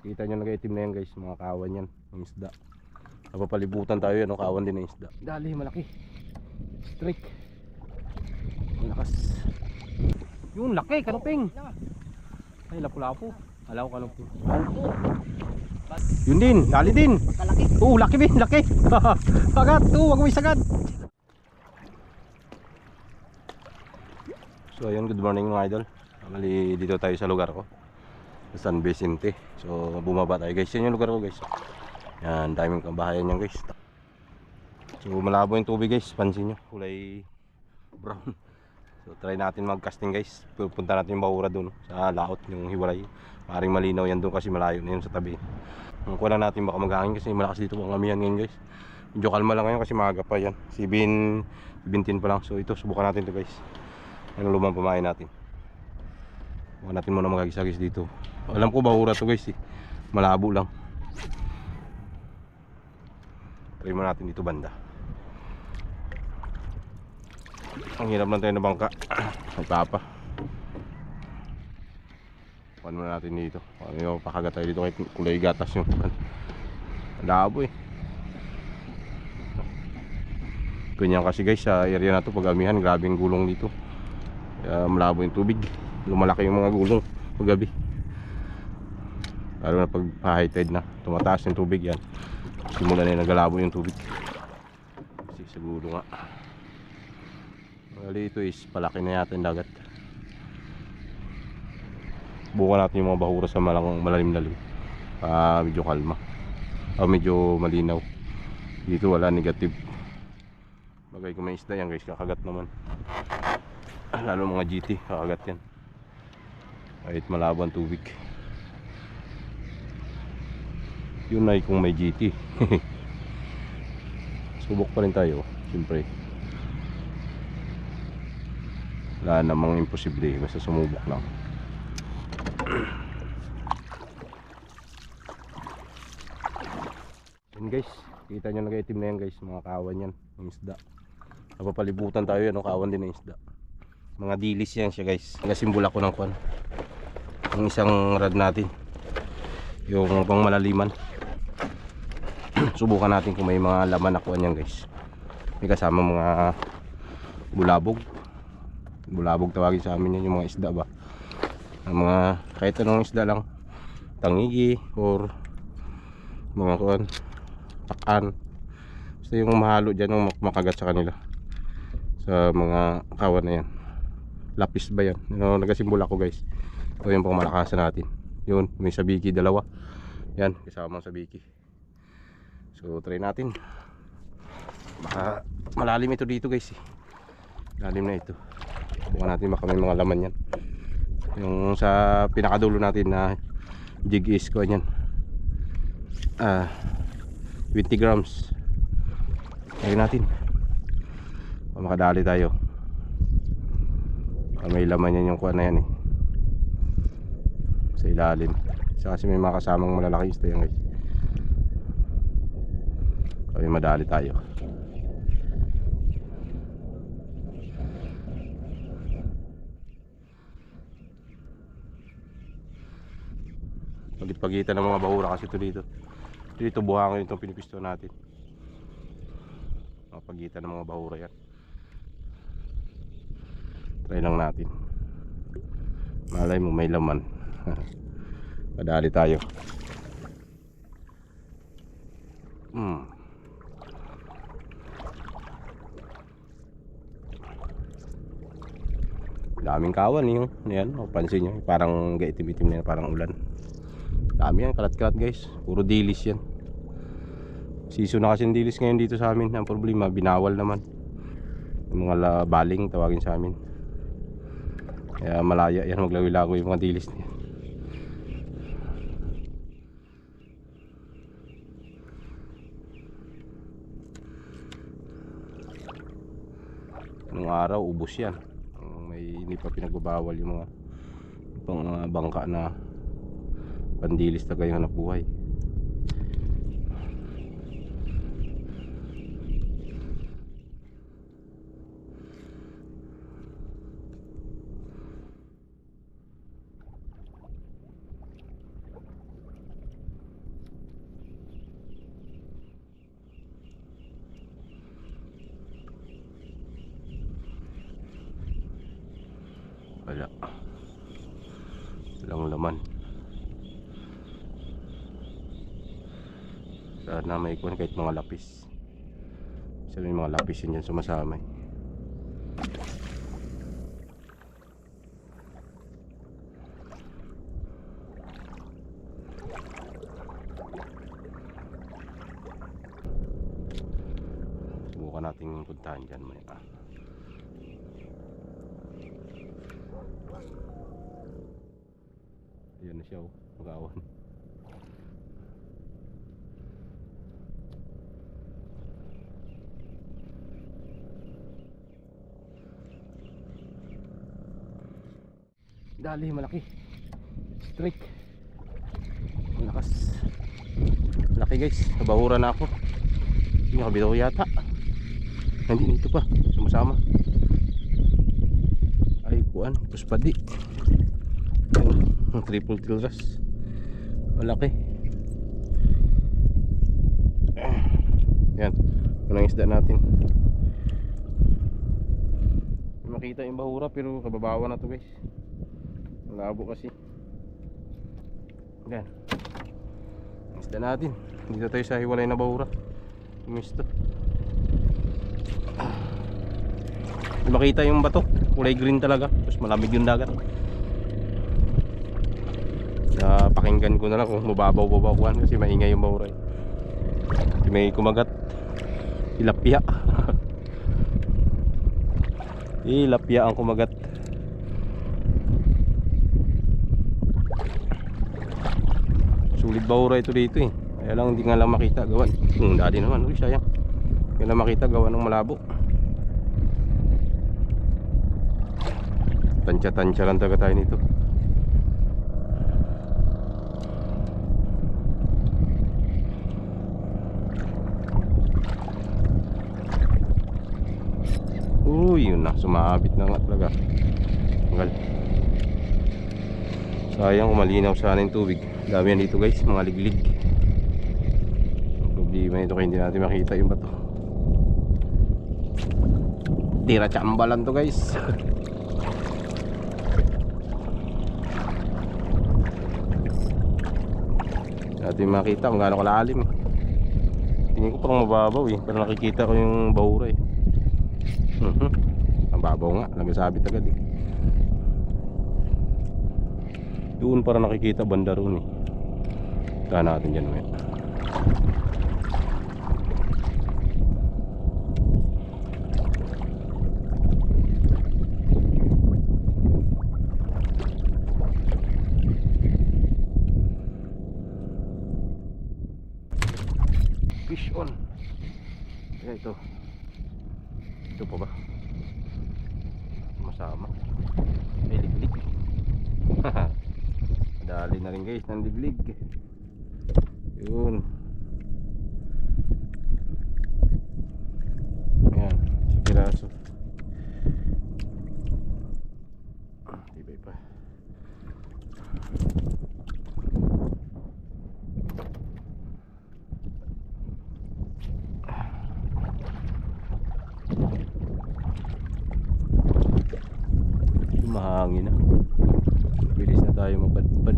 Kita nyo nag-itim na yan guys, mga kawan yan, ng isda. Napapalibutan tayo yan, no? Kawan din ng isda. Dali, malaki. Strike. Malakas. Yung laki, kanuping. Ay, lapu-lapu. Alaw kanuping. Yun din, dali din. Laki din, laki. Sagat, wag mo isagad. So ayun, good morning mga idol. Mali dito tayo sa lugar ko, San Vicente. So bumaba tayo guys, yan yung lugar ko guys. Yan, daming kabahayan yan guys. So malabo yung tubig guys, pansin nyo, kulay brown. So try natin mag-casting guys. Pupunta natin yung bahura dun sa laot, yung hiwalay. Maring malinaw yan dun kasi malayo na yun sa tabi. Ang kuha natin baka mag-angin kasi malakas dito ang amihan ngayon guys. Medyo kalma lang ngayon kasi maaga pa yan, 17 pa lang. So ito, subukan natin ito guys. Ano lumang pamain natin. Huwag natin muna magagis-agis dito. Alam ko bahura to guys eh. Malabo lang. Try mo natin dito banda. Ang hirap lang tayo na bangka. Nagpapa. Huwag muna natin dito. Ano pakagat tayo dito kay kulay gatas yung malabo eh. Ganyan kasi guys sa area na to pag amihan, grabing gulong dito. Malabo yung tubig, lumalaki yung mga gulong paggabi, lalo na pag high tide na, tumataas yung tubig yan, simula na nagalabo yung tubig kasi sa gulong nga. Bali ito is palaki na yata yung dagat. Bukan natin yung mga bahura sa malalim-lalim, medyo kalma o medyo malinaw. Dito wala, negative. Bagay kung may isda yan guys, kakagat naman. Lalo mga GT, kakagat yan kahit malabo ang tubig. Yun ay kung may GT. Subok pa rin tayo siyempre. Wala namang imposible, basta sumubok lang. Yan guys, kita nyo nag-itim na yan guys, mga kawan yan ng isda. Napapalibutan tayo yan, no? Kawan din ng isda. Mga dilis yan siya guys. Nasimbol ako ng kwan, yung isang rad natin, yung pang malaliman. Subukan natin kung may mga laman na kuwan yan guys. May kasama mga bulabog. Bulabog tawagin sa amin yan, yung mga isda ba, mga kahit anong isda lang, tangigi or mga kuwan, takan. Basta yung mahalo dyan, yung makagat sa kanila, sa mga kawan na yan. Lapis ba yan? Nagasimbol ako guys. Ito yung pang malakasan natin. Yun, may sabiki dalawa. Yan, kasamang sabiki. So try natin. Baka malalim ito dito guys eh. Lalim na ito. Bukan natin baka may mga laman yan. Yung sa pinakadulo natin na jig is ko yan, 20 grams. Try natin. Makadali tayo. May laman yan yung kuha na yan eh, sa ilalim. Kasi may mga kasamang malalaki isda yan guys. Kaya madali tayo. Pagit-pagitan ng mga bahura kasi ito dito. Dito buhangin itong pinipisto natin. Pagitan ng mga bahura yan. Try lang natin. Malay mo may laman. Madali tayo. Daming kawan yung yan, pansin nyo, parang gaitim-itim na yan, parang ulan. Dami yan, kalat-kalat guys. Puro dilis yan. Season na kasi dilis ngayon dito sa amin. Ang problema, binawal naman yung mga baling tawagin sa amin. Kaya malaya yan, maglawi-lagoy yung mga dilis niya. Nung araw ubos yan. Hindi pa pinagbabawal yung mga pang bangka na pandilis na gayong hanap buhay. Sana may kuwan kahit mga lapis. Kasi may mga lapis yun dyan sumasama eh. Subukan natin puntahan dyan may ayan na siya oh, mag-awan. Dali, malaki. Strike. Malakas. Malaki guys. Nabahura na ako. Hindi nakabitaw yata. Hindi dito pa. Sumasama. Ay, kuan. Puspadi. Ang triple tilras. Malaki. Yan. Unang isda natin. Makita yung bahura pero kababawa na to guys. Malabo kasi. Yan. Isda natin. Dito tayo sa hiwalay na bahura. Umisto. Makita yung bato. Kulay green talaga. Tapos malamig yung dagat. Pakinggan ko na lang kung mababaw-babaw kasi maingay yung bahura. Kasi may kumagat. Tilapia. Tilapia ang kumagat. Sulit bahura ito dito eh. Kaya lang hindi nga lang makita gawan. Dati naman, uy sayang. Kaya lang makita gawan ng malabo. Tansya-tansya lang talaga tayo nito. Uy, yun na, sumaabit na nga talaga. Tanggal. Sayang kung malinaw sana yung tubig. Dami yan dito guys, mga liglig. Ang problema ito kaya hindi natin makita yung bato. Tira tsambalan to guys. Natin makita kung gaano kalalim. Tingin ko parang mababaw eh. Parang nakikita ko yung bahura eh. Ang babaw nga, nagasabit agad eh. Doon para nakikita banda roon eh. Taan natin dyan may fish on. Kaya ito. Ito pa ba? Masama. May liglig. Dali na rin guys ng liglig. Yun. Ayan, sa piraso. Tibay pa. Mahangin na. Bilis na tayo mapadpad.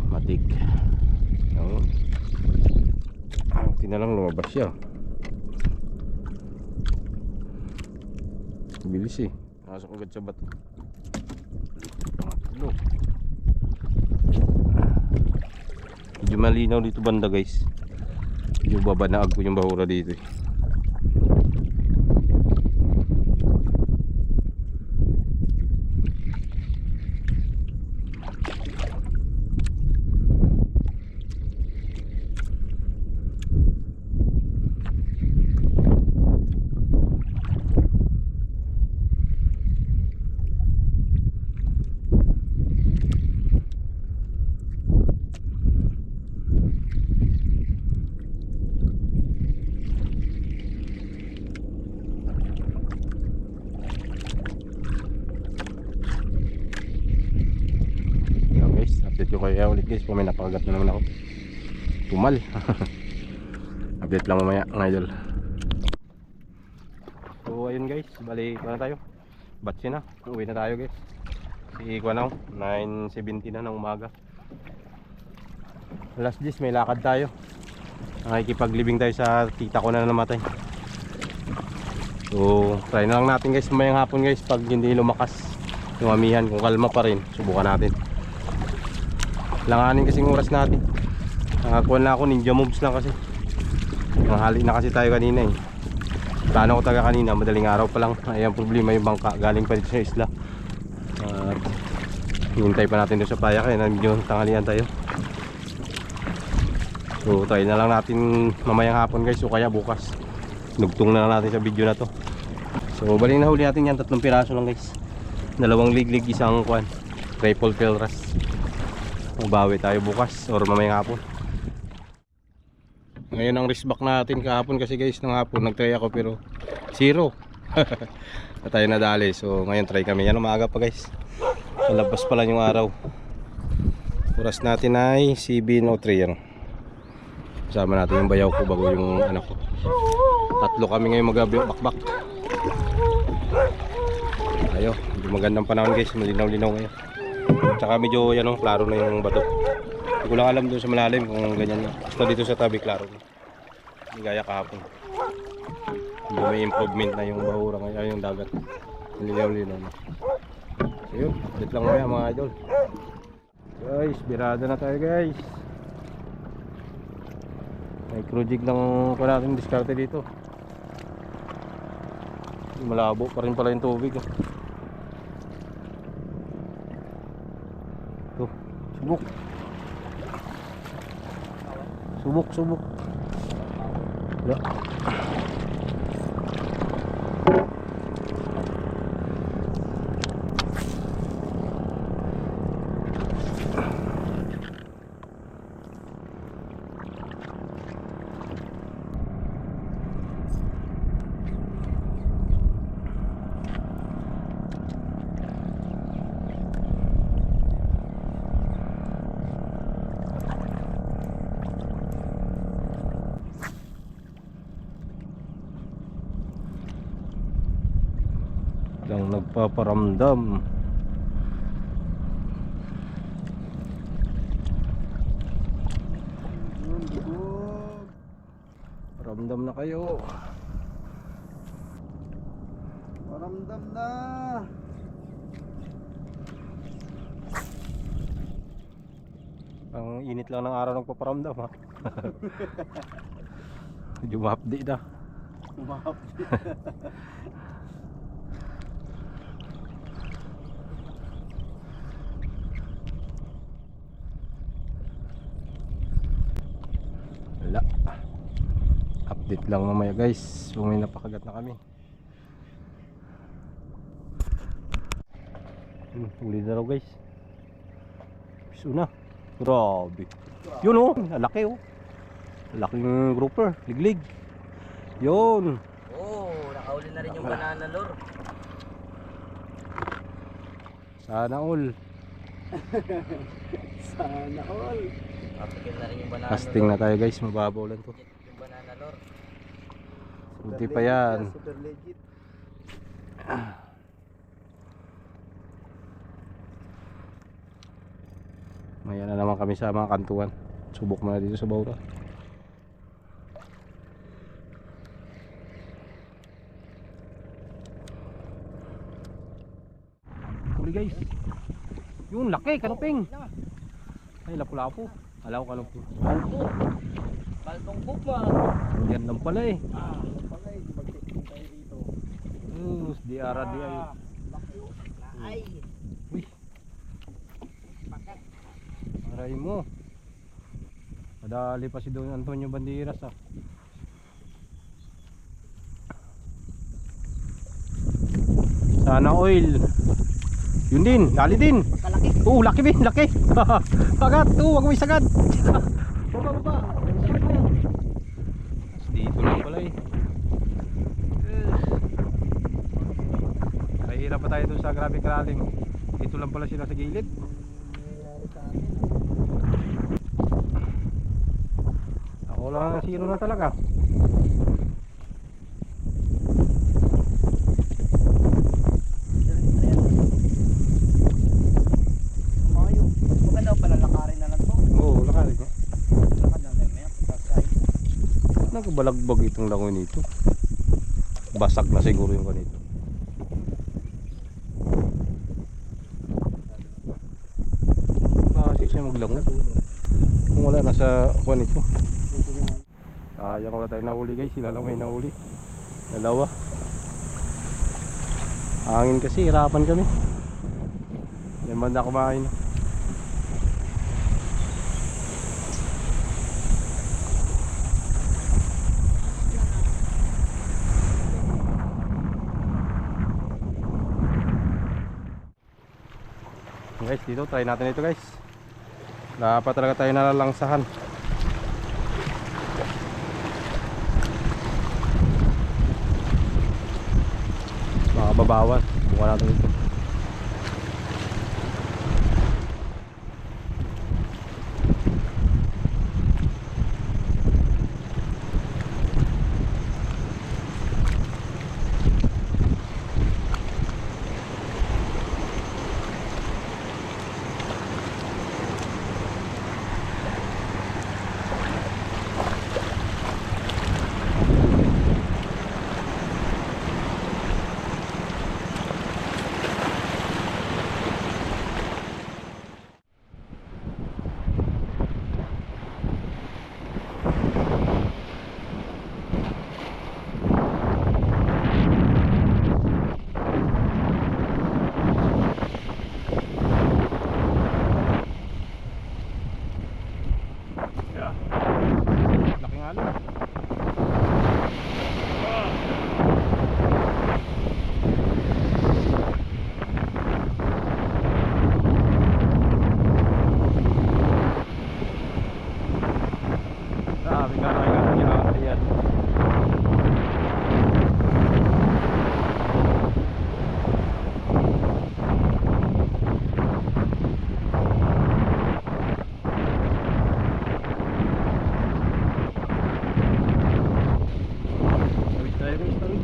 Matik. Tingnan lang lumabas siya. Bilis eh. Nasok agad sa bato. Medyo malinaw dito banda guys. Medyo babanaag ko yung bahura dito eh. video kaya ulit guys kung may napakagat na naman ako. Tumal. Update lang mamaya mga idol. So ayun guys, balik na tayo. Batsi na, uwi na tayo guys. Si Ikuan ako, 9:70 na ng umaga. Alas 10 may lakad tayo. Nakikipaglibing tayo sa tita ko na namatay. So try na lang natin guys mamayang hapon guys. Pag hindi lumakas yung amihan, kung kalma pa rin, subukan natin. Langanin kasing oras natin. Nakakuha na ako, ninja moves lang kasi. Nanghali na kasi tayo kanina eh. Plano ko taga kanina, madaling araw pa lang. Ay ang problema yung bangka, galing pa dito sa isla. Hintay pa natin doon sa playa kaya medyo tanghalian tayo. So try na lang natin mamayang hapon guys, o kaya bukas. Nugtong na lang natin sa video na to. So balik na huli natin yan, 3 piraso lang guys. 2 liglig, isang kuan, triple pelras. Mabawi tayo bukas or mamayang hapon. Ngayon ang wristback natin kahapon kasi guys, ng hapon nagtry ako pero 0. Na tayo nadali. So ngayon try kami. Yan umaga pa guys. Sa labas pa lang yung araw. Oras natin ay 7:03 yan. Kasama natin yung bayaw ko bago yung anak ko. 3 kami ngayon magbakbak. Ayo, medyo magandang panahon guys, malinaw-linaw ngayon. Tsaka medyo yan, klaro na yung bato. Hindi ko lang alam doon sa malalim kung ganyan na. Basta dito sa tabi klaro na. Hindi gaya kahapon. Hindi may improvement na yung bahura ngayon, yung dagat. Malinaw-linaw na. So yun, update lang maya mga idol. Guys, birada na tayo guys. Micro jig lang pa natin diskarte dito. Malabo pa rin pala yung tubig. Tuh, subok. Subok. Ya. Lang nagpaparamdam. Paramdam na kayo. Paramdam na. Ang init lang ng araw nagpaparamdam ha. Medyo mahapdi na. Mahapdi. Wala. Update lang mamaya guys. So may napakagat na kami. Uli na raw guys. Piso na. Grabe. Yun oh, laki oh. Laking grouper, liglig. Yun. Oh, nakauli na rin yung banana lure. Sana all. Sana all. Kapigil na rin yung banana Casting na tayo guys, mababaw lang to. yung banana lure. Buti pa yan. Super legit. Maya na naman kami sa mga kantuan. Subok muna dito sa Baura. Huli guys. Yun, laki, kanuping. Ay, lapu-lapu. Alaw kanuping. Baltong pupa. Yan lang pala eh. Palay, mag-testing tayo dito. Di ara di ay. Ay. Uy. Aray mo. Madali pa si Don Antonio Banderas ah. Sana oil. Yun din, dali din. Kalaki. Laki bin, laki. Pagat, wag mo isagad. Baba. Dito lang pala eh. Kahirap pa tayo doon sa grabe karaling. Dito lang pala sila sa gilid. wala nang zero na talaga. Mayo. Maganda pala lakarin na lang to. Oo, lakarin niya. Lakad na lang maya. Pagkasay. Nagabalagbag itong langoy nito. Basag na siguro yung kanito. Bakit siya maglangoy? Kung wala na sa kuwan ito. Sayang wala tayo nahuli guys. Sila lang may nahuli. Dalawa. Hangin kasi, hirapan kami. Yan banda kumain. Guys, dito try natin ito guys. Dapat talaga tayo nalalangsahan. Makababawan. Buka natin ito. Laking alon. Sabi nga naman yung yan. Tawid tayo guys, tawid.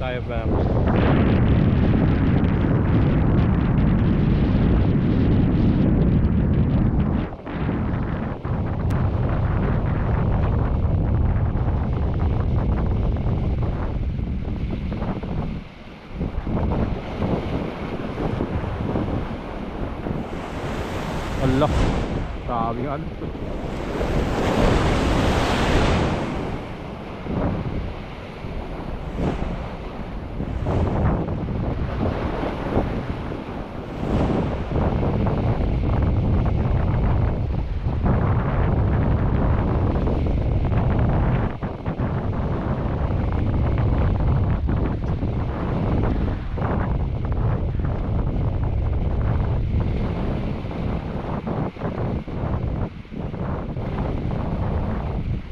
Tayo ba? Allah, sabi nga ano.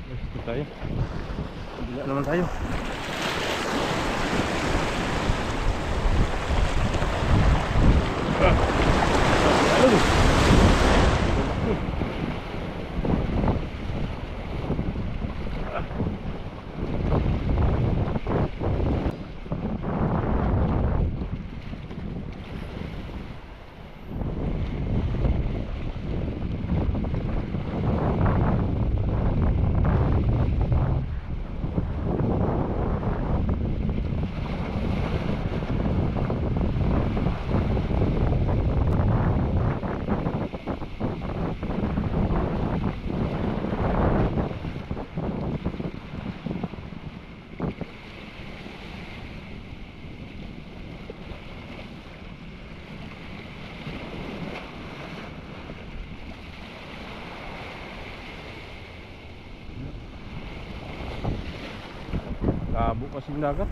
Gusto tayo. Bila naman tayo. Labo kasi yung dagat.